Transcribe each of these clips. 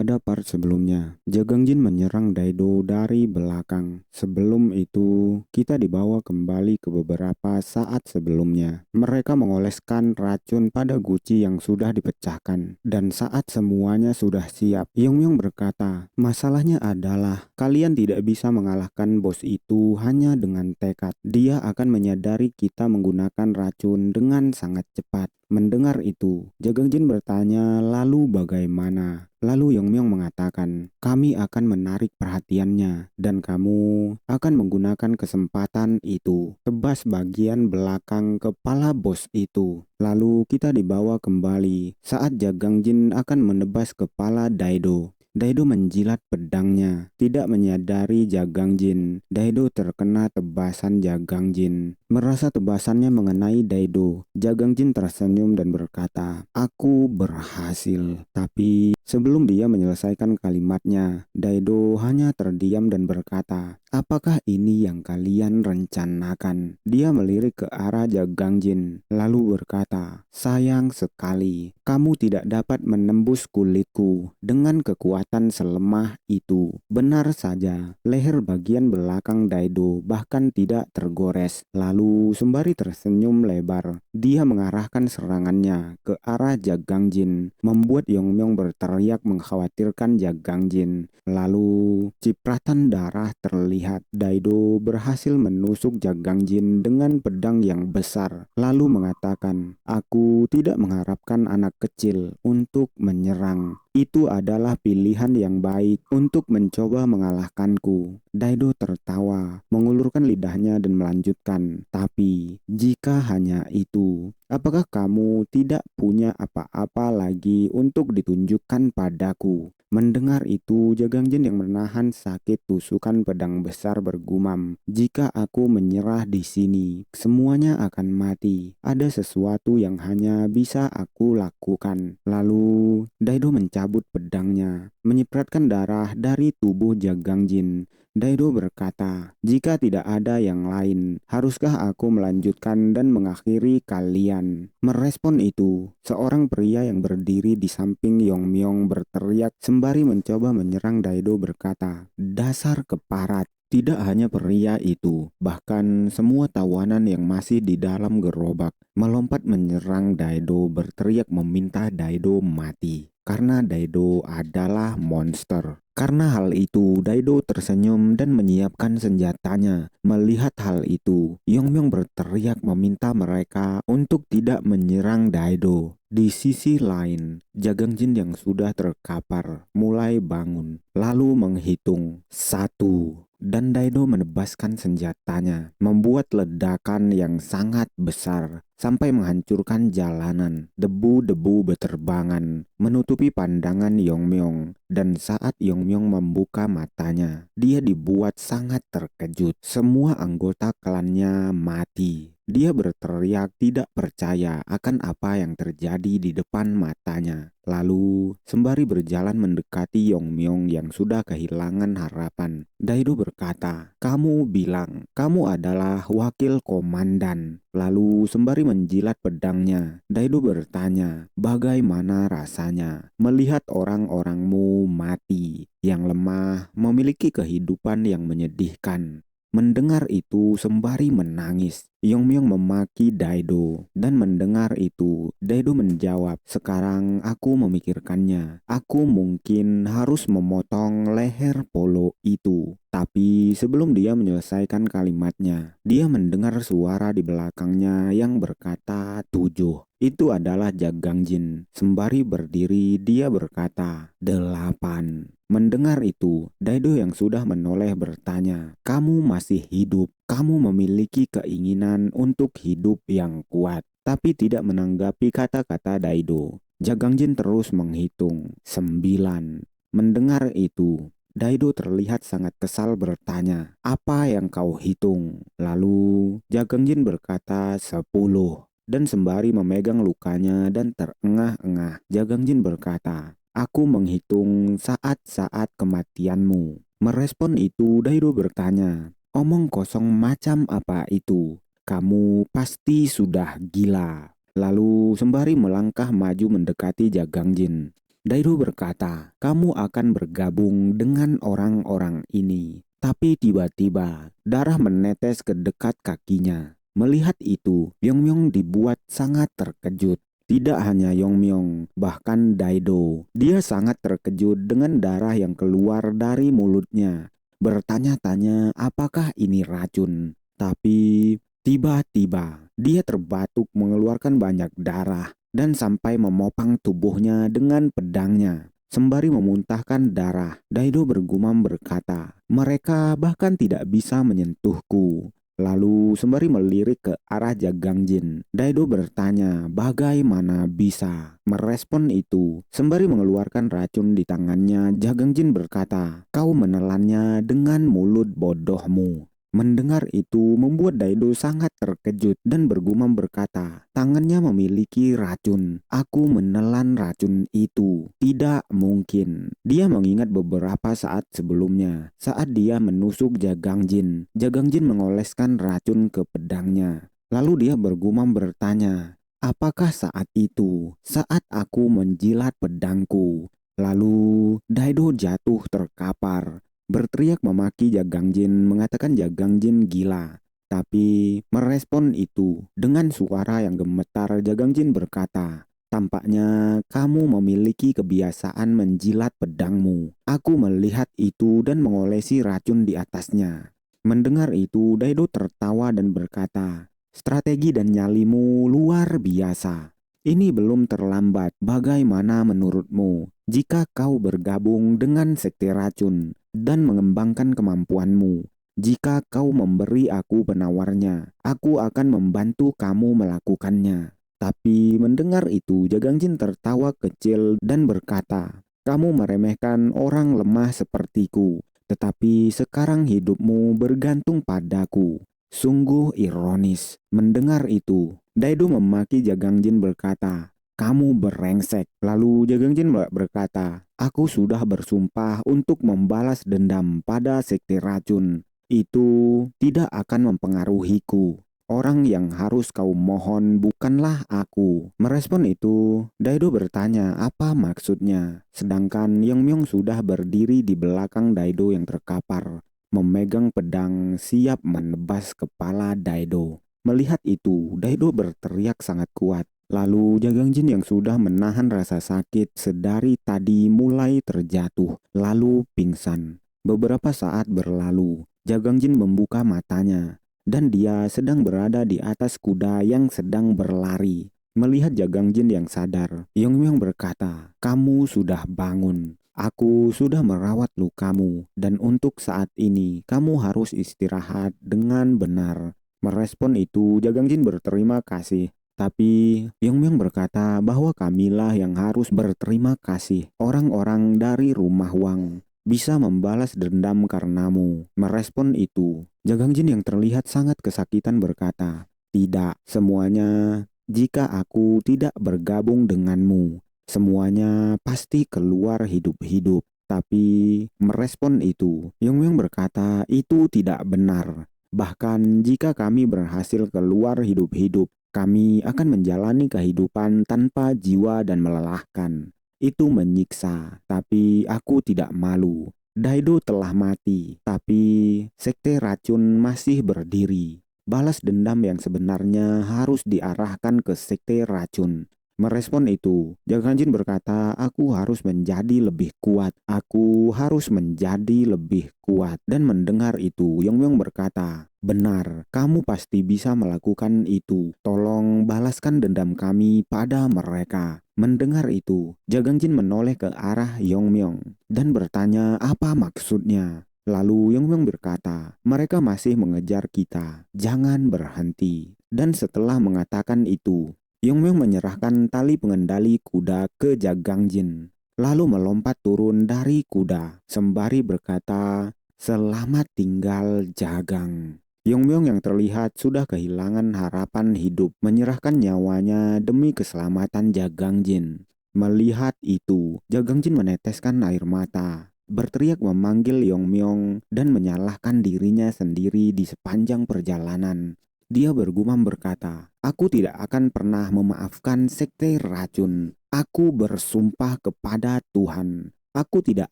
Pada part sebelumnya, Jagang Jin menyerang Daido dari belakang. Sebelum itu, kita dibawa kembali ke beberapa saat sebelumnya. Mereka mengoleskan racun pada guci yang sudah dipecahkan. Dan saat semuanya sudah siap, Yongyong berkata, "Masalahnya adalah kalian tidak bisa mengalahkan bos itu hanya dengan tekad. Dia akan menyadari kita menggunakan racun dengan sangat cepat." Mendengar itu, Jagang Jin bertanya, "Lalu bagaimana?" Lalu Yongmyong mengatakan, "Kami akan menarik perhatiannya dan kamu akan menggunakan kesempatan itu. Tebas bagian belakang kepala bos itu." Lalu kita dibawa kembali saat Jagang Jin akan menebas kepala Daido. Daido menjilat pedangnya, tidak menyadari Jagang Jin. Daido terkena tebasan Jagang Jin. Merasa tebasannya mengenai Daido, Jagang Jin tersenyum dan berkata, "Aku berhasil." Tapi sebelum dia menyelesaikan kalimatnya, Daido hanya terdiam dan berkata, "Apakah ini yang kalian rencanakan?" Dia melirik ke arah Jagang Jin, lalu berkata, "Sayang sekali, kamu tidak dapat menembus kulitku dengan kekuatan selemah itu." Benar saja, leher bagian belakang Daido bahkan tidak tergores. Lalu sembari tersenyum lebar, dia mengarahkan serangannya ke arah Jagang Jin, membuat Yongmyong berteriak mengkhawatirkan Jagang Jin. Lalu cipratan darah terlihat. Daido berhasil menusuk Jagang Jin dengan pedang yang besar, lalu mengatakan, "Aku tidak mengharapkan anak kecil untuk menyerang. Itu adalah pilihan yang baik untuk mencoba mengalahkanku." Daido tertawa, mengulurkan lidahnya dan melanjutkan, "Tapi jika hanya itu, apakah kamu tidak punya apa-apa lagi untuk ditunjukkan padaku?" Mendengar itu, Jagang Jin yang menahan sakit tusukan pedang besar bergumam, "Jika aku menyerah di sini, semuanya akan mati. Ada sesuatu yang hanya bisa aku lakukan." Lalu, Daido mencabut pedangnya, menyipratkan darah dari tubuh Jagang Jin. Daido berkata, "Jika tidak ada yang lain, haruskah aku melanjutkan dan mengakhiri kalian?" Merespon itu, seorang pria yang berdiri di samping Yongmyong berteriak sembari mencoba menyerang Daido berkata, "Dasar keparat." Tidak hanya pria itu, bahkan semua tawanan yang masih di dalam gerobak melompat menyerang Daido berteriak meminta Daido mati. Karena Daido adalah monster. Karena hal itu, Daido tersenyum dan menyiapkan senjatanya. Melihat hal itu, Yongmyong berteriak meminta mereka untuk tidak menyerang Daido. Di sisi lain, Jagang Jin yang sudah terkapar mulai bangun, lalu menghitung 1. Dan Daido menebaskan senjatanya, membuat ledakan yang sangat besar sampai menghancurkan jalanan. Debu-debu beterbangan menutupi pandangan Yongmyong, dan saat Yongmyong membuka matanya, dia dibuat sangat terkejut. Semua anggota klannya mati. Dia berteriak tidak percaya akan apa yang terjadi di depan matanya. Lalu, sembari berjalan mendekati Yongmyong yang sudah kehilangan harapan, Daido berkata, "Kamu bilang kamu adalah wakil komandan." Lalu, sembari menjilat pedangnya, Daido bertanya, "Bagaimana rasanya melihat orang-orangmu mati, yang lemah, memiliki kehidupan yang menyedihkan?" Mendengar itu sembari menangis, Yongmyong memaki Daido. Dan mendengar itu, Daido menjawab, "Sekarang aku memikirkannya. Aku mungkin harus memotong leher polo itu." Tapi sebelum dia menyelesaikan kalimatnya, dia mendengar suara di belakangnya yang berkata 7. Itu adalah Jagang Jin. Sembari berdiri, dia berkata 8. Mendengar itu, Daido yang sudah menoleh bertanya, "Kamu masih hidup. Kamu memiliki keinginan untuk hidup yang kuat." Tapi tidak menanggapi kata-kata Daido, Jagang Jin terus menghitung 9. Mendengar itu, Daido terlihat sangat kesal bertanya, "Apa yang kau hitung?" Lalu Jagang Jin berkata 10. Dan sembari memegang lukanya dan terengah-engah, Jagang Jin berkata, "Aku menghitung saat-saat kematianmu." Merespon itu, Daido bertanya, "Omong kosong macam apa itu? Kamu pasti sudah gila." Lalu sembari melangkah maju mendekati Jagang Jin, Daido berkata, kamu akan bergabung dengan orang-orang ini. Tapi tiba-tiba darah menetes ke dekat kakinya. Melihat itu, Yongmyong dibuat sangat terkejut. Tidak hanya Yongmyong, bahkan Daido. Dia sangat terkejut dengan darah yang keluar dari mulutnya. Bertanya-tanya apakah ini racun. Tapi tiba-tiba dia terbatuk mengeluarkan banyak darah dan sampai memopang tubuhnya dengan pedangnya. Sembari memuntahkan darah, Daido bergumam berkata, mereka bahkan tidak bisa menyentuhku. Lalu sembari melirik ke arah Jagangjin, Daido bertanya bagaimana bisa merespon itu. Sembari mengeluarkan racun di tangannya, Jagangjin berkata, kau menelannya dengan mulut bodohmu. Mendengar itu membuat Daido sangat terkejut dan bergumam berkata, tangannya memiliki racun. Aku menelan racun itu. Tidak mungkin. Dia mengingat beberapa saat sebelumnya, saat dia menusuk Jagangjin. Jagangjin mengoleskan racun ke pedangnya. Lalu dia bergumam bertanya, apakah saat itu, saat aku menjilat pedangku? Lalu Daido jatuh terkapar. Berteriak memaki Jagangjin, mengatakan Jagangjin gila. Tapi merespon itu dengan suara yang gemetar, Jagangjin berkata, tampaknya kamu memiliki kebiasaan menjilat pedangmu. Aku melihat itu dan mengolesi racun di atasnya. Mendengar itu, Daido tertawa dan berkata, strategi dan nyalimu luar biasa. Ini belum terlambat. Bagaimana menurutmu jika kau bergabung dengan sekte racun dan mengembangkan kemampuanmu? Jika kau memberi aku penawarnya, aku akan membantu kamu melakukannya. Tapi mendengar itu, Jagangjin tertawa kecil dan berkata, kamu meremehkan orang lemah sepertiku, tetapi sekarang hidupmu bergantung padaku. Sungguh ironis. Mendengar itu, Daido memaki Jagangjin berkata, kamu berengsek. Lalu Jagangjin berkata, aku sudah bersumpah untuk membalas dendam pada sekte racun. Itu tidak akan mempengaruhiku. Orang yang harus kau mohon bukanlah aku. Merespon itu, Daido bertanya apa maksudnya. Sedangkan Yongmyong sudah berdiri di belakang Daido yang terkapar, memegang pedang siap menebas kepala Daido. Melihat itu, Daido berteriak sangat kuat. Lalu Jagangjin yang sudah menahan rasa sakit sedari tadi mulai terjatuh, lalu pingsan. Beberapa saat berlalu, Jagangjin membuka matanya, dan dia sedang berada di atas kuda yang sedang berlari. Melihat Jagangjin yang sadar, Yongmyong berkata, kamu sudah bangun. Aku sudah merawat lukamu, dan untuk saat ini kamu harus istirahat dengan benar. Merespon itu, Jagangjin berterima kasih. Tapi Yongmyong berkata bahwa kamilah yang harus berterima kasih. Orang-orang dari rumah Wang bisa membalas dendam karenamu. Merespon itu, Jagangjin yang terlihat sangat kesakitan berkata, tidak, semuanya jika aku tidak bergabung denganmu, semuanya pasti keluar hidup-hidup. Tapi merespon itu, Yongmyong berkata itu tidak benar. Bahkan jika kami berhasil keluar hidup-hidup, kami akan menjalani kehidupan tanpa jiwa dan melelahkan. Itu menyiksa, tapi aku tidak malu. Daido telah mati, tapi sekte racun masih berdiri. Balas dendam yang sebenarnya harus diarahkan ke sekte racun. Merespon itu, Jaganjin berkata, aku harus menjadi lebih kuat. Aku harus menjadi lebih kuat. Dan mendengar itu, Yongmyong berkata, benar, kamu pasti bisa melakukan itu. Tolong balaskan dendam kami pada mereka. Mendengar itu, Jaganjin menoleh ke arah Yongmyong dan bertanya apa maksudnya. Lalu Yongmyong berkata, mereka masih mengejar kita. Jangan berhenti. Dan setelah mengatakan itu, Yongmyong menyerahkan tali pengendali kuda ke Jagangjin, lalu melompat turun dari kuda, sembari berkata, selamat tinggal Jagang. Yongmyong yang terlihat sudah kehilangan harapan hidup, menyerahkan nyawanya demi keselamatan Jagangjin. Melihat itu, Jagangjin meneteskan air mata, berteriak memanggil Yongmyong dan menyalahkan dirinya sendiri di sepanjang perjalanan. Dia bergumam berkata, "Aku tidak akan pernah memaafkan sekte racun. Aku bersumpah kepada Tuhan. Aku tidak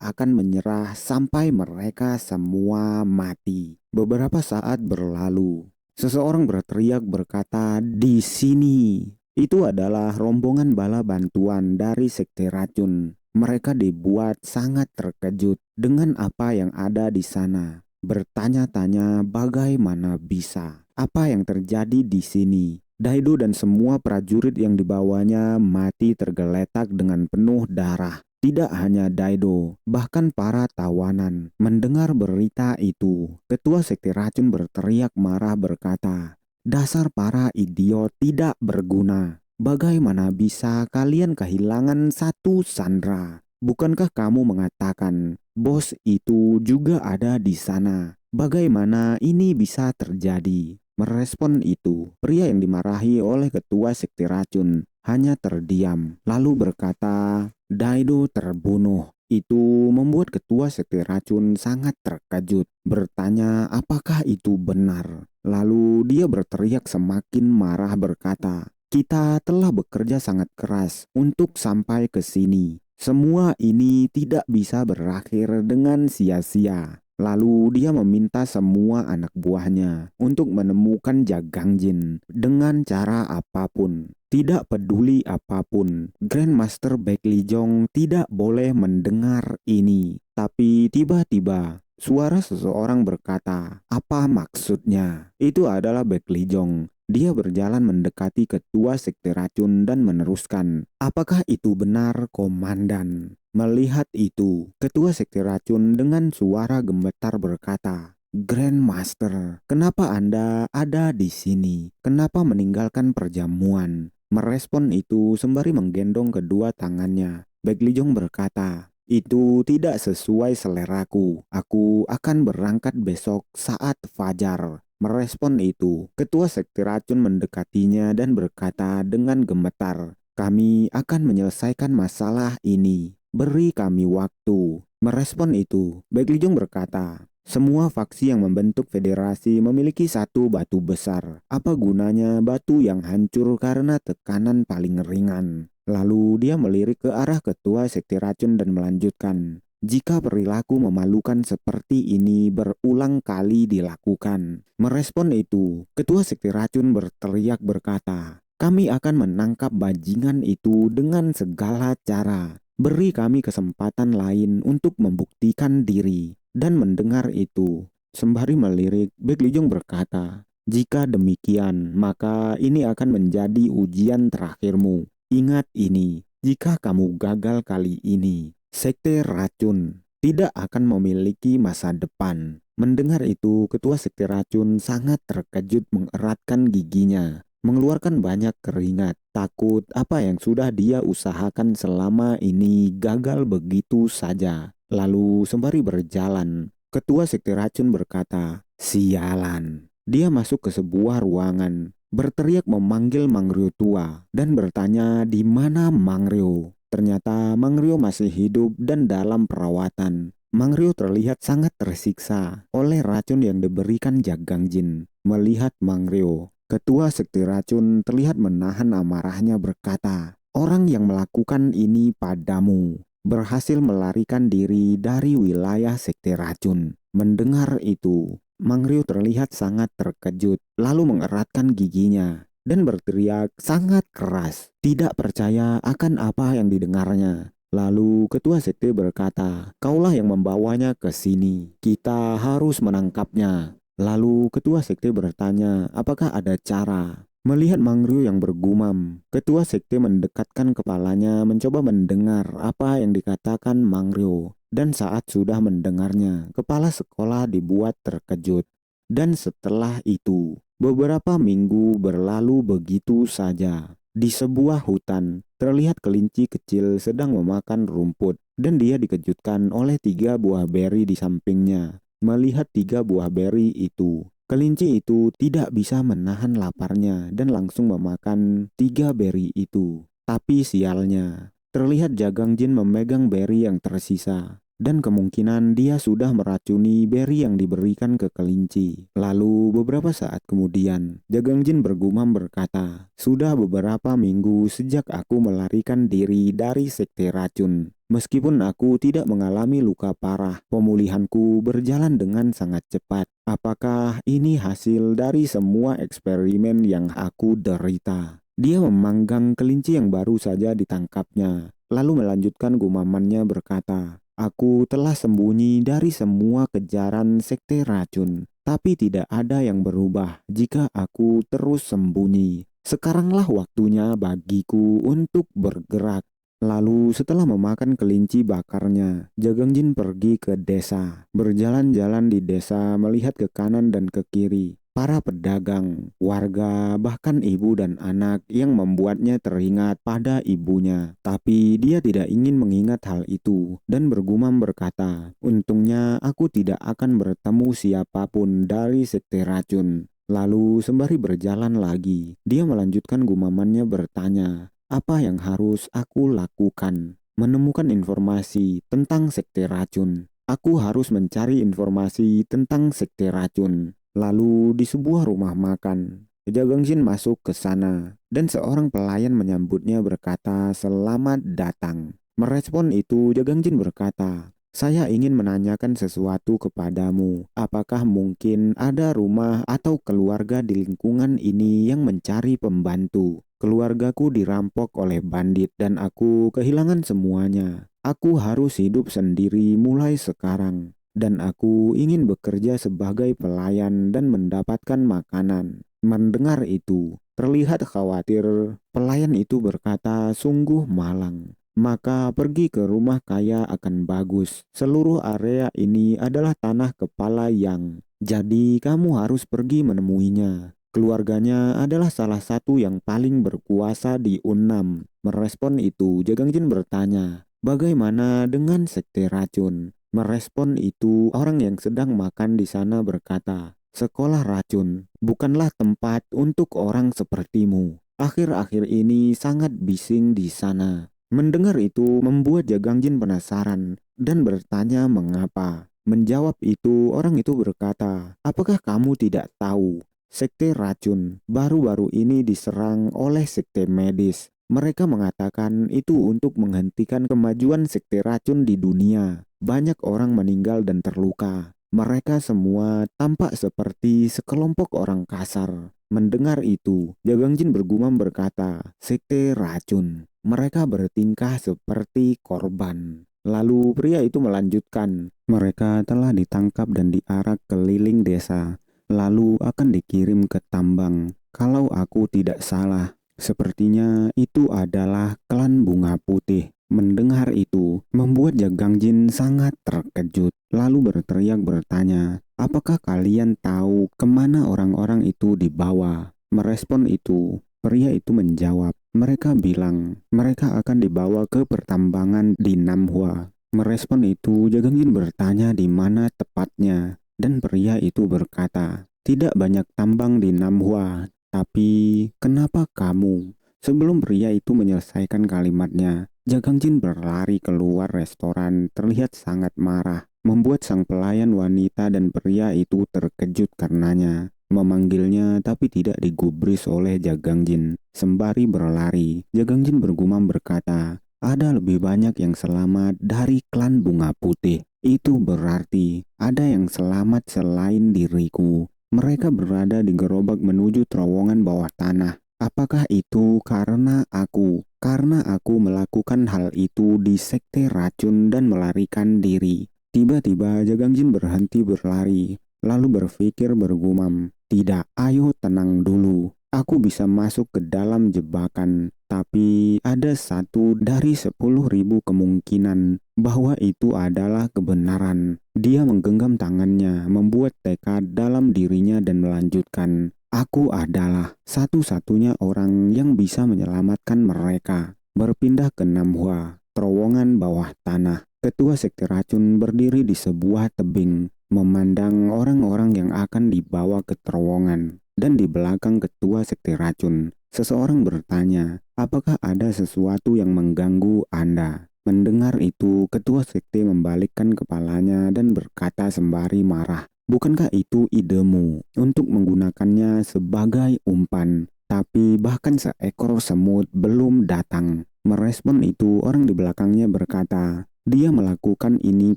akan menyerah sampai mereka semua mati." Beberapa saat berlalu. Seseorang berteriak berkata, "Di sini." Itu adalah rombongan bala bantuan dari sekte racun. Mereka dibuat sangat terkejut dengan apa yang ada di sana. Bertanya-tanya bagaimana bisa. Apa yang terjadi di sini? Daido dan semua prajurit yang dibawanya mati tergeletak dengan penuh darah. Tidak hanya Daido, bahkan para tawanan. Mendengar berita itu, ketua sekte racun berteriak marah berkata, "Dasar para idiot tidak berguna. Bagaimana bisa kalian kehilangan satu sandera? Bukankah kamu mengatakan bos itu juga ada di sana? Bagaimana ini bisa terjadi?" Merespon itu, pria yang dimarahi oleh ketua sekte racun hanya terdiam, lalu berkata, "Daido terbunuh." Itu membuat ketua sekte racun sangat terkejut, bertanya apakah itu benar. Lalu dia berteriak semakin marah berkata, "Kita telah bekerja sangat keras untuk sampai ke sini. Semua ini tidak bisa berakhir dengan sia-sia." Lalu dia meminta semua anak buahnya untuk menemukan Jagangjin dengan cara apapun. Tidak peduli apapun, Grandmaster Baeklijong tidak boleh mendengar ini. Tapi tiba-tiba suara seseorang berkata, "Apa maksudnya?" Itu adalah Baeklijong. Dia berjalan mendekati ketua sekte racun dan meneruskan, "Apakah itu benar, Komandan?" Melihat itu, ketua sekte racun dengan suara gemetar berkata, "Grandmaster, kenapa Anda ada di sini? Kenapa meninggalkan perjamuan?" Merespon itu sembari menggendong kedua tangannya. Baeklijong berkata, "Itu tidak sesuai seleraku. Aku akan berangkat besok saat fajar." Merespon itu, ketua sekte racun mendekatinya dan berkata dengan gemetar, "Kami akan menyelesaikan masalah ini. Beri kami waktu." Merespon itu, Baeklijong berkata, "Semua faksi yang membentuk federasi memiliki satu batu besar. Apa gunanya batu yang hancur karena tekanan paling ringan?" Lalu dia melirik ke arah ketua sekte racun dan melanjutkan, "Jika perilaku memalukan seperti ini berulang kali dilakukan." Merespon itu, ketua sekte racun berteriak berkata, "Kami akan menangkap bajingan itu dengan segala cara. Beri kami kesempatan lain untuk membuktikan diri." Dan mendengar itu, sembari melirik, Baeklijong berkata, "Jika demikian, maka ini akan menjadi ujian terakhirmu. Ingat ini, jika kamu gagal kali ini, sekte racun tidak akan memiliki masa depan." Mendengar itu, ketua sekte racun sangat terkejut mengeratkan giginya, mengeluarkan banyak keringat, takut apa yang sudah dia usahakan selama ini gagal begitu saja. Lalu sembari berjalan, ketua sekte racun berkata, "Sialan." Dia masuk ke sebuah ruangan, berteriak memanggil Mangryo tua, dan bertanya di mana Mangryo. Ternyata Mangryo masih hidup dan dalam perawatan. Mangryo terlihat sangat tersiksa oleh racun yang diberikan Jagangjin. Melihat Mangryo, ketua sekte racun terlihat menahan amarahnya berkata, "Orang yang melakukan ini padamu berhasil melarikan diri dari wilayah sekte racun." Mendengar itu, Mangryo terlihat sangat terkejut, lalu mengeratkan giginya dan berteriak sangat keras, tidak percaya akan apa yang didengarnya. Lalu ketua sekte berkata, "Kaulah yang membawanya ke sini. Kita harus menangkapnya." Lalu ketua sekte bertanya, apakah ada cara? Melihat Mangryo yang bergumam, ketua sekte mendekatkan kepalanya mencoba mendengar apa yang dikatakan Mangryo. Dan saat sudah mendengarnya, kepala sekolah dibuat terkejut. Dan setelah itu, beberapa minggu berlalu begitu saja. Di sebuah hutan, terlihat kelinci kecil sedang memakan rumput. Dan dia dikejutkan oleh 3 buah beri di sampingnya. Melihat 3 buah beri itu, kelinci itu tidak bisa menahan laparnya dan langsung memakan 3 beri itu. Tapi sialnya, terlihat Jagangjin memegang beri yang tersisa. dan kemungkinan dia sudah meracuni beri yang diberikan ke kelinci. Lalu beberapa saat kemudian, Jagangjin bergumam berkata, "Sudah beberapa minggu sejak aku melarikan diri dari sekte racun. Meskipun aku tidak mengalami luka parah, pemulihanku berjalan dengan sangat cepat. Apakah ini hasil dari semua eksperimen yang aku derita?" Dia memanggang kelinci yang baru saja ditangkapnya, lalu melanjutkan gumamannya berkata, "Aku telah sembunyi dari semua kejaran sekte racun, tapi tidak ada yang berubah jika aku terus sembunyi. Sekaranglah waktunya bagiku untuk bergerak." Lalu setelah memakan kelinci bakarnya, Jagangjin pergi ke desa. Berjalan-jalan di desa melihat ke kanan dan ke kiri. Para pedagang, warga, bahkan ibu dan anak yang membuatnya teringat pada ibunya. Tapi dia tidak ingin mengingat hal itu dan bergumam berkata, "Untungnya aku tidak akan bertemu siapapun dari sekte racun." Lalu sembari berjalan lagi, dia melanjutkan gumamannya bertanya, "Apa yang harus aku lakukan?" Menemukan informasi tentang sekte racun. Aku harus mencari informasi tentang sekte racun. Lalu di sebuah rumah makan, Jagangjin masuk ke sana dan seorang pelayan menyambutnya berkata, "Selamat datang." Merespon itu, Jagangjin berkata, "Saya ingin menanyakan sesuatu kepadamu. Apakah mungkin ada rumah atau keluarga di lingkungan ini yang mencari pembantu? Keluargaku dirampok oleh bandit dan aku kehilangan semuanya. Aku harus hidup sendiri mulai sekarang. Dan aku ingin bekerja sebagai pelayan dan mendapatkan makanan." Mendengar itu, terlihat khawatir, pelayan itu berkata, "Sungguh malang. Maka pergi ke rumah kaya akan bagus. Seluruh area ini adalah tanah kepala yang. Jadi kamu harus pergi menemuinya. Keluarganya adalah salah satu yang paling berkuasa di Unnam." Merespon itu, Jagangjin bertanya, "Bagaimana dengan sekte racun?" Merespon itu, orang yang sedang makan di sana berkata, "Sekolah racun bukanlah tempat untuk orang sepertimu. Akhir-akhir ini sangat bising di sana." Mendengar itu membuat Jagangjin penasaran dan bertanya mengapa. Menjawab itu, orang itu berkata, "Apakah kamu tidak tahu? Sekte racun baru-baru ini diserang oleh sekte medis. Mereka mengatakan itu untuk menghentikan kemajuan sekte racun di dunia. Banyak orang meninggal dan terluka. Mereka semua tampak seperti sekelompok orang kasar." Mendengar itu, Jagangjin bergumam berkata, "Sekte racun. Mereka bertingkah seperti korban." Lalu pria itu melanjutkan, "Mereka telah ditangkap dan diarak keliling desa, lalu akan dikirim ke tambang. Kalau aku tidak salah, sepertinya itu adalah klan Bunga Putih." Mendengar itu, membuat Jagangjin sangat terkejut, lalu berteriak bertanya, "Apakah kalian tahu kemana orang-orang itu dibawa?" Merespon itu, pria itu menjawab, "Mereka bilang mereka akan dibawa ke pertambangan di Namhua." Merespon itu, Jagangjin bertanya di mana tepatnya, dan pria itu berkata, "Tidak banyak tambang di Namhua, tapi kenapa kamu?" Sebelum pria itu menyelesaikan kalimatnya, Jagangjin berlari keluar restoran terlihat sangat marah, membuat sang pelayan wanita dan pria itu terkejut karenanya. Memanggilnya tapi tidak digubris oleh Jagangjin. Sembari berlari, Jagangjin bergumam berkata, "Ada lebih banyak yang selamat dari klan Bunga Putih. Itu berarti ada yang selamat selain diriku. Mereka berada di gerobak menuju terowongan bawah tanah. Apakah itu karena aku? Karena aku melakukan hal itu di sekte racun dan melarikan diri." Tiba-tiba Jagangjin berhenti berlari, lalu berpikir bergumam, "Tidak, ayo tenang dulu. Aku bisa masuk ke dalam jebakan, tapi ada satu dari 10.000 kemungkinan bahwa itu adalah kebenaran." Dia menggenggam tangannya, membuat tekad dalam dirinya dan melanjutkan, "Aku adalah satu-satunya orang yang bisa menyelamatkan mereka." Berpindah ke Namhua, terowongan bawah tanah. Ketua sekte racun berdiri di sebuah tebing, memandang orang-orang yang akan dibawa ke terowongan. Dan di belakang ketua sekte racun, seseorang bertanya, "Apakah ada sesuatu yang mengganggu Anda?" Mendengar itu, ketua sekte membalikkan kepalanya dan berkata sembari marah, "Bukankah itu idemu untuk menggunakannya sebagai umpan? Tapi bahkan seekor semut belum datang." Merespon itu, orang di belakangnya berkata, "Dia melakukan ini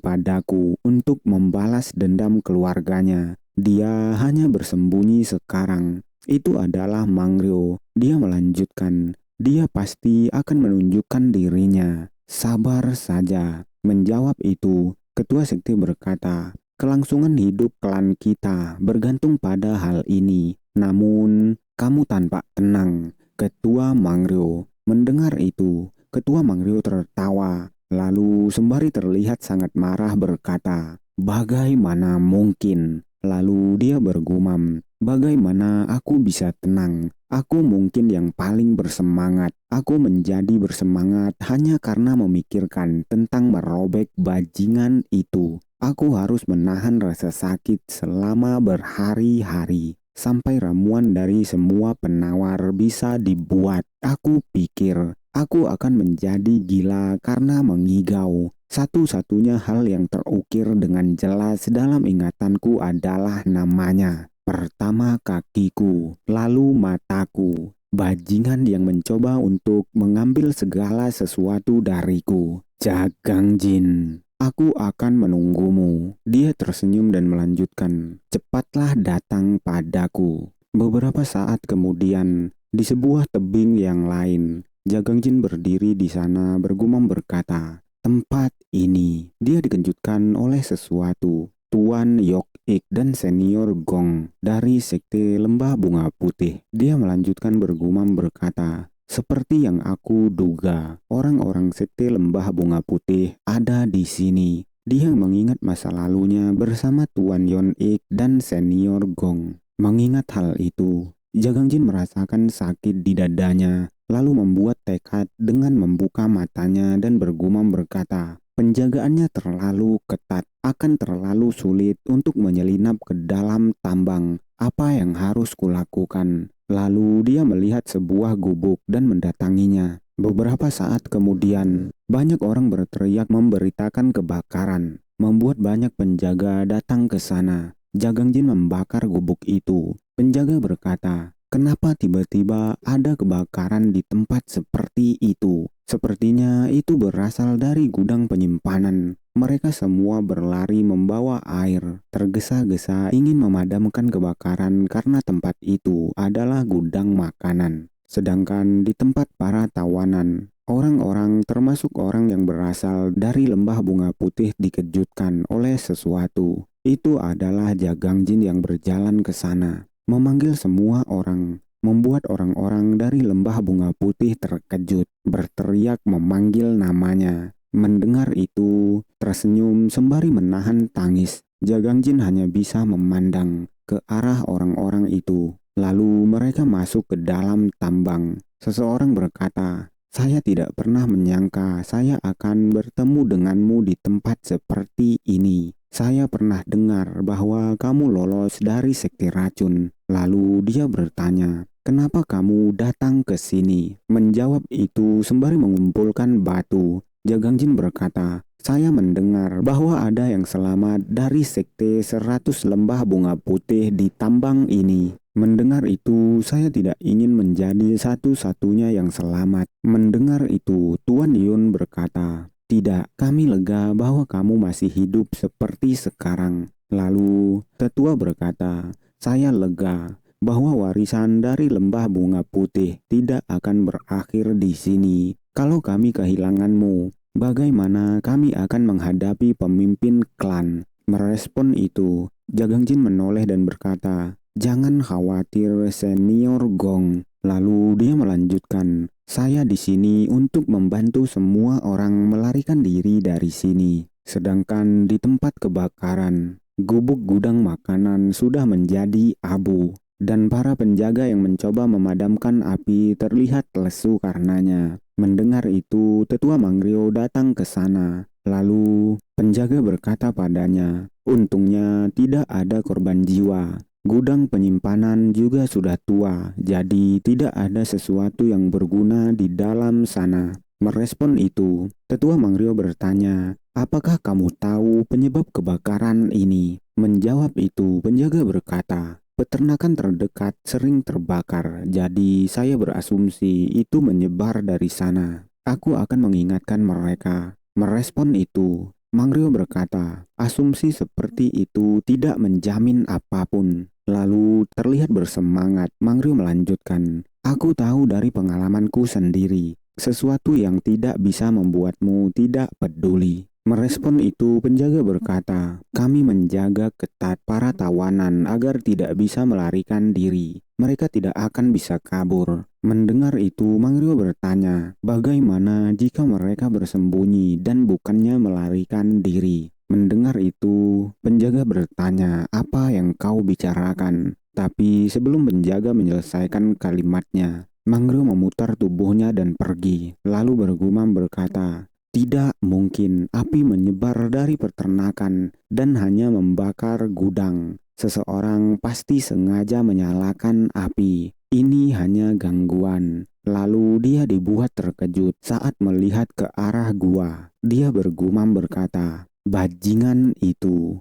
padaku untuk membalas dendam keluarganya. Dia hanya bersembunyi sekarang. Itu adalah Mangryo." Dia melanjutkan, "Dia pasti akan menunjukkan dirinya. Sabar saja." Menjawab itu, ketua sekte berkata, "Kelangsungan hidup klan kita bergantung pada hal ini. Namun, kamu tampak tenang, Ketua Mangryo." Mendengar itu, ketua Mangryo tertawa, lalu sembari terlihat sangat marah berkata, "Bagaimana mungkin?" Lalu dia bergumam, "Bagaimana aku bisa tenang? Aku mungkin yang paling bersemangat. Aku menjadi bersemangat hanya karena memikirkan tentang merobek bajingan itu. Aku harus menahan rasa sakit selama berhari-hari sampai ramuan dari semua penawar bisa dibuat. Aku pikir aku akan menjadi gila karena mengigau. Satu-satunya hal yang terukir dengan jelas dalam ingatanku adalah namanya. Pertama kakiku, lalu mataku. Bajingan yang mencoba untuk mengambil segala sesuatu dariku. Jagang Jin, aku akan menunggumu." Dia tersenyum dan melanjutkan, "Cepatlah datang padaku." Beberapa saat kemudian, di sebuah tebing yang lain, Jagang Jin berdiri di sana bergumam berkata, "Tempat ini." Dia dikejutkan oleh sesuatu. Tuan Yok Ik dan senior Gong dari sekte Lembah Bunga Putih. Dia melanjutkan bergumam berkata, "Seperti yang aku duga, orang-orang sekte Lembah Bunga Putih ada di sini." Dia mengingat masa lalunya bersama Tuan Yon Ik dan senior Gong. Mengingat hal itu, Jagang Jin merasakan sakit di dadanya, lalu membuat tekad dengan membuka matanya dan bergumam berkata, "Penjagaannya terlalu ketat, akan terlalu sulit untuk menyelinap ke dalam tambang. Apa yang harus kulakukan?" Lalu dia melihat sebuah gubuk dan mendatanginya. Beberapa saat kemudian, banyak orang berteriak memberitakan kebakaran, membuat banyak penjaga datang ke sana. Jagang Jin membakar gubuk itu. Penjaga berkata, "Kenapa tiba-tiba ada kebakaran di tempat seperti itu? Sepertinya itu berasal dari gudang penyimpanan." Mereka semua berlari membawa air, tergesa-gesa ingin memadamkan kebakaran karena tempat itu adalah gudang makanan. Sedangkan di tempat para tawanan, orang-orang termasuk orang yang berasal dari Lembah Bunga Putih dikejutkan oleh sesuatu. Itu adalah Jagang Jin yang berjalan ke sana, memanggil semua orang, membuat orang-orang dari Lembah Bunga Putih terkejut, berteriak memanggil namanya. Mendengar itu, tersenyum sembari menahan tangis. Jagang Jin hanya bisa memandang ke arah orang-orang itu. Lalu mereka masuk ke dalam tambang. Seseorang berkata, "Saya tidak pernah menyangka saya akan bertemu denganmu di tempat seperti ini. Saya pernah dengar bahwa kamu lolos dari sekte racun." Lalu dia bertanya, "Kenapa kamu datang ke sini?" Menjawab itu sembari mengumpulkan batu, Jagang Jin berkata, "Saya mendengar bahwa ada yang selamat dari sekte 100 Lembah Bunga Putih di tambang ini." Mendengar itu, saya tidak ingin menjadi satu-satunya yang selamat. Mendengar itu, Tuan Yun berkata, "Tidak, kami lega bahwa kamu masih hidup seperti sekarang." Lalu, tetua berkata, "Saya lega bahwa warisan dari Lembah Bunga Putih tidak akan berakhir di sini. Kalau kami kehilanganmu, bagaimana kami akan menghadapi pemimpin klan?" Merespon itu, Jagang Jin menoleh dan berkata, "Jangan khawatir, senior Gong." Lalu dia melanjutkan, "Saya di sini untuk membantu semua orang melarikan diri dari sini." Sedangkan di tempat kebakaran, gubuk gudang makanan sudah menjadi abu, dan para penjaga yang mencoba memadamkan api terlihat lesu karenanya. Mendengar itu, tetua Mangryo datang ke sana. Lalu penjaga berkata padanya, "Untungnya tidak ada korban jiwa. Gudang penyimpanan juga sudah tua, jadi tidak ada sesuatu yang berguna di dalam sana." Merespon itu, Tetua Mangrio bertanya, "Apakah kamu tahu penyebab kebakaran ini?" Menjawab itu, penjaga berkata, "Peternakan terdekat sering terbakar, jadi saya berasumsi itu menyebar dari sana. Aku akan mengingatkan mereka." Merespon itu, Mangrio berkata, "Asumsi seperti itu tidak menjamin apapun." Lalu terlihat bersemangat, Mangrio melanjutkan, "Aku tahu dari pengalamanku sendiri, sesuatu yang tidak bisa membuatmu tidak peduli." Merespon itu, penjaga berkata, "Kami menjaga ketat para tawanan agar tidak bisa melarikan diri. Mereka tidak akan bisa kabur." Mendengar itu, Mangrio bertanya, "Bagaimana jika mereka bersembunyi dan bukannya melarikan diri?" Mendengar itu, penjaga bertanya, "Apa yang kau bicarakan?" Tapi sebelum penjaga menyelesaikan kalimatnya, Mangrio memutar tubuhnya dan pergi, lalu bergumam berkata, "Tidak mungkin api menyebar dari peternakan dan hanya membakar gudang. Seseorang pasti sengaja menyalakan api. Ini hanya gangguan." Lalu dia dibuat terkejut saat melihat ke arah gua. Dia bergumam berkata, bajingan itu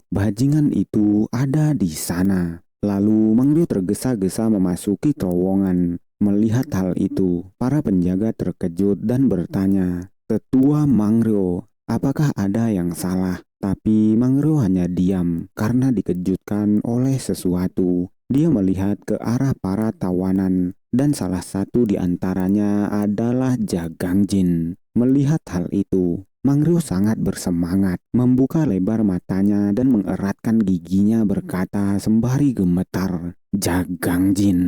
ada di sana." Lalu Mangrio tergesa-gesa memasuki terowongan. Melihat hal itu, para penjaga terkejut dan bertanya, "Tetua Mangrio, apakah ada yang salah?" Tapi Mangrio hanya diam karena dikejutkan oleh sesuatu. Dia melihat ke arah para tawanan dan salah satu di antaranya adalah Jagang Jin. Melihat hal itu, Mangrio sangat bersemangat, membuka lebar matanya dan mengeratkan giginya berkata sembari gemetar, "Jagang Jin."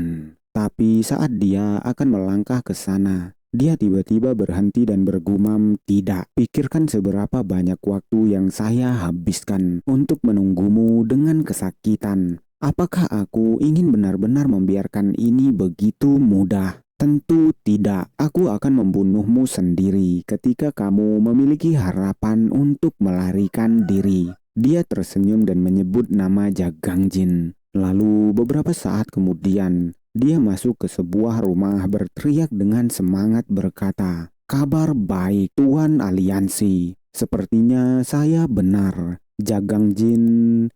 Tapi saat dia akan melangkah ke sana, dia tiba-tiba berhenti dan bergumam, "Tidak, pikirkan seberapa banyak waktu yang saya habiskan untuk menunggumu dengan kesakitan. Apakah aku ingin benar-benar membiarkan ini begitu mudah? Tentu tidak. Aku akan membunuhmu sendiri ketika kamu memiliki harapan untuk melarikan diri." Dia tersenyum dan menyebut nama Jagang Jin. Lalu beberapa saat kemudian, dia masuk ke sebuah rumah berteriak dengan semangat berkata, "Kabar baik, Tuan Aliansi. Sepertinya saya benar. Jagang Jin,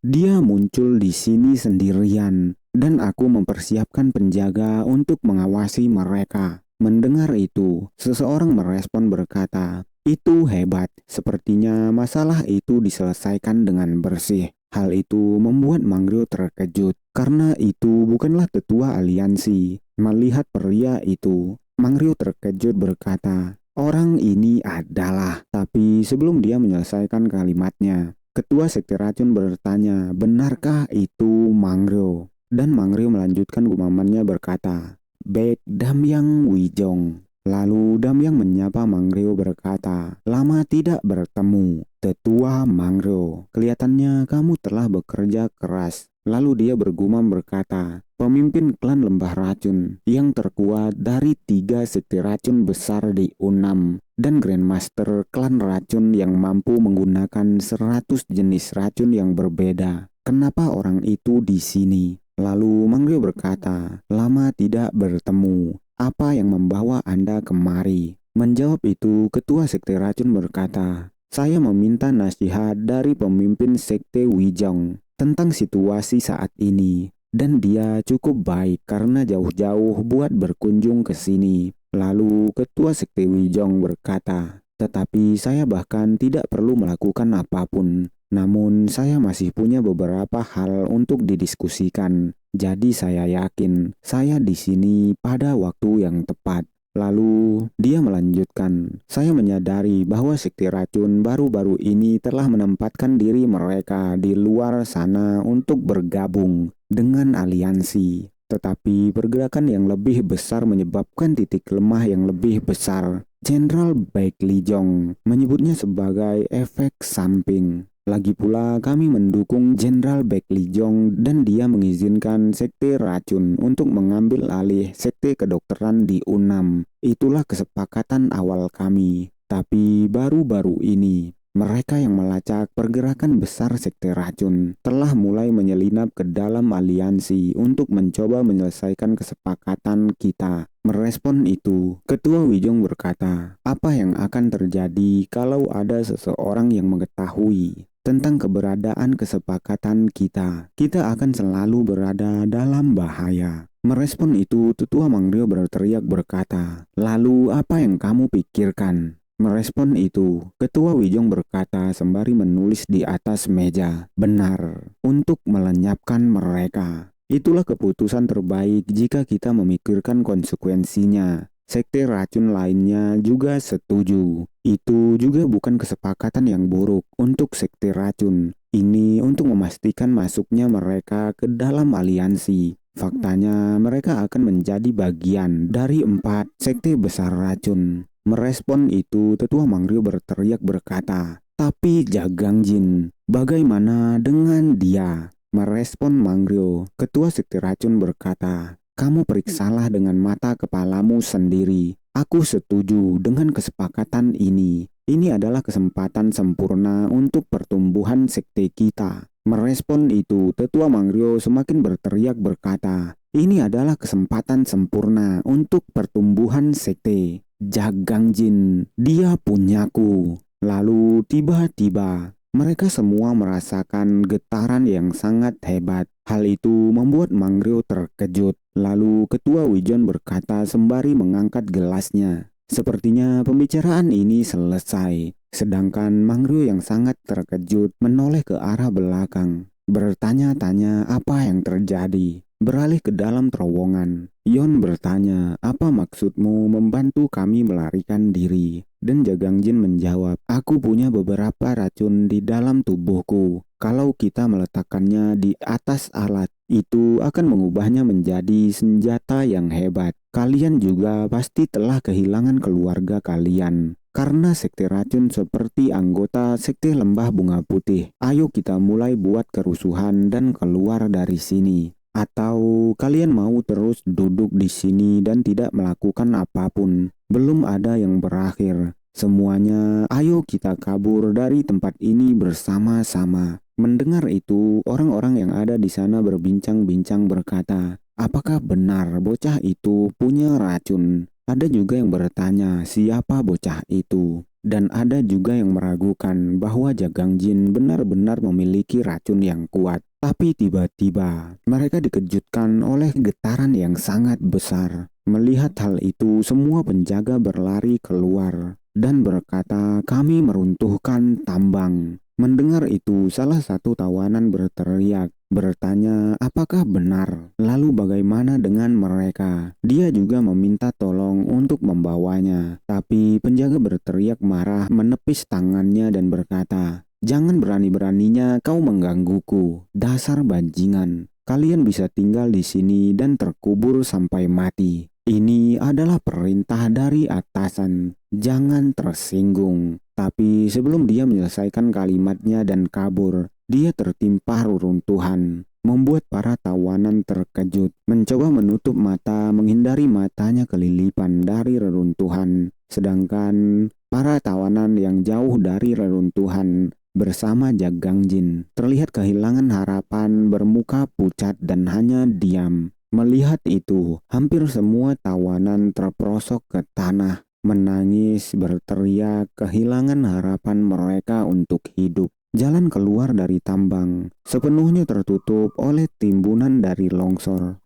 dia muncul di sini sendirian, dan aku mempersiapkan penjaga untuk mengawasi mereka." Mendengar itu, seseorang merespon berkata, "Itu hebat. Sepertinya masalah itu diselesaikan dengan bersih." Hal itu membuat Mangrio terkejut, karena itu bukanlah tetua aliansi. Melihat pria itu, Mangrio terkejut berkata, "Orang ini adalah..." Tapi sebelum dia menyelesaikan kalimatnya, ketua sekte racun bertanya, "Benarkah itu Mangrio?" Dan Mangrio melanjutkan gumamannya berkata, "Bek Damyang Wijong." Lalu Damyang menyapa Mangrio berkata, "Lama tidak bertemu, Tetua Mangrio. Kelihatannya kamu telah bekerja keras." Lalu dia bergumam berkata, "Pemimpin klan lembah racun yang terkuat dari 3 sekte racun besar di Unam, dan Grandmaster klan racun yang mampu menggunakan 100 jenis racun yang berbeda. Kenapa orang itu di sini?" Lalu Mangrio berkata, "Lama tidak bertemu. Apa yang membawa Anda kemari?" Menjawab itu, ketua sekte racun berkata, "Saya meminta nasihat dari pemimpin sekte Wijong tentang situasi saat ini, dan dia cukup baik karena jauh-jauh buat berkunjung ke sini." Lalu ketua sekte Wijong berkata, "Tetapi saya bahkan tidak perlu melakukan apapun. Namun saya masih punya beberapa hal untuk didiskusikan. Jadi saya yakin saya di sini pada waktu yang tepat." Lalu dia melanjutkan, "Saya menyadari bahwa sekte racun baru-baru ini telah menempatkan diri mereka di luar sana untuk bergabung dengan aliansi. Tetapi pergerakan yang lebih besar menyebabkan titik lemah yang lebih besar. Jenderal Baek Lijong menyebutnya sebagai efek samping. Lagi pula kami mendukung Jenderal Baek Lijong dan dia mengizinkan sekte racun untuk mengambil alih sekte kedokteran di Unam. Itulah kesepakatan awal kami. Tapi baru-baru ini Mereka yang melacak pergerakan besar sekte racun telah mulai menyelinap ke dalam aliansi untuk mencoba menyelesaikan kesepakatan kita. Merespon itu, Ketua Wijong berkata, apa yang akan terjadi kalau ada seseorang yang mengetahui tentang keberadaan kesepakatan kita? Kita akan selalu berada dalam bahaya. Merespon itu, Tetua Manggrio berteriak berkata, lalu apa yang kamu pikirkan? Merespon itu, Ketua Wijong berkata sembari menulis di atas meja, benar, untuk melenyapkan mereka. Itulah keputusan terbaik jika kita memikirkan konsekuensinya. Sekte racun lainnya juga setuju. Itu juga bukan kesepakatan yang buruk untuk sekte racun. Ini untuk memastikan masuknya mereka ke dalam aliansi. Faktanya mereka akan menjadi bagian dari 4 sekte besar racun. Merespon itu, Tetua Manggrio berteriak berkata, tapi Jagangjin, bagaimana dengan dia? Merespon Manggrio, Ketua Sekte Racun berkata, kamu periksalah dengan mata kepalamu sendiri. Aku setuju dengan kesepakatan ini. Ini adalah kesempatan sempurna untuk pertumbuhan sekte kita. Merespon itu, Tetua Manggrio semakin berteriak berkata, ini adalah kesempatan sempurna untuk pertumbuhan sekte. Jagangjin, dia punyaku. Lalu tiba-tiba, mereka semua merasakan getaran yang sangat hebat. Hal itu membuat Manggrio terkejut. Lalu Ketua Wijon berkata sembari mengangkat gelasnya. Sepertinya pembicaraan ini selesai. Sedangkan Manggrio yang sangat terkejut menoleh ke arah belakang, bertanya-tanya apa yang terjadi. Beralih ke dalam terowongan, Yon bertanya, apa maksudmu membantu kami melarikan diri? Dan Jagangjin menjawab, aku punya beberapa racun di dalam tubuhku. Kalau kita meletakkannya di atas alat, itu akan mengubahnya menjadi senjata yang hebat. Kalian juga pasti telah kehilangan keluarga kalian karena sekte racun seperti anggota sekte lembah bunga putih. Ayo kita mulai buat kerusuhan dan keluar dari sini. Atau kalian mau terus duduk di sini dan tidak melakukan apapun? Belum ada yang berakhir. Semuanya, ayo kita kabur dari tempat ini bersama-sama. Mendengar itu, orang-orang yang ada di sana berbincang-bincang berkata, apakah benar bocah itu punya racun? Ada juga yang bertanya siapa bocah itu. Dan ada juga yang meragukan bahwa Jagangjin benar-benar memiliki racun yang kuat. Tapi tiba-tiba mereka dikejutkan oleh getaran yang sangat besar. Melihat hal itu, semua penjaga berlari keluar dan berkata, kami meruntuhkan tambang. Mendengar itu, salah satu tawanan berteriak, bertanya apakah benar. Lalu bagaimana dengan mereka? Dia juga meminta tolong untuk membawanya. Tapi penjaga berteriak marah, menepis tangannya dan berkata, jangan berani-beraninya kau menggangguku. Dasar bajingan. Kalian bisa tinggal di sini dan terkubur sampai mati. Ini adalah perintah dari atasan. Jangan tersinggung. Tapi sebelum dia menyelesaikan kalimatnya dan kabur, dia tertimpa reruntuhan, membuat para tawanan terkejut, mencoba menutup mata menghindari matanya kelilipan dari reruntuhan. Sedangkan para tawanan yang jauh dari reruntuhan bersama Jagangjin terlihat kehilangan harapan, bermuka pucat dan hanya diam. Melihat itu, hampir semua tawanan terperosok ke tanah, menangis, berteriak, kehilangan harapan mereka untuk hidup. Jalan keluar dari tambang sepenuhnya tertutup oleh timbunan dari longsor.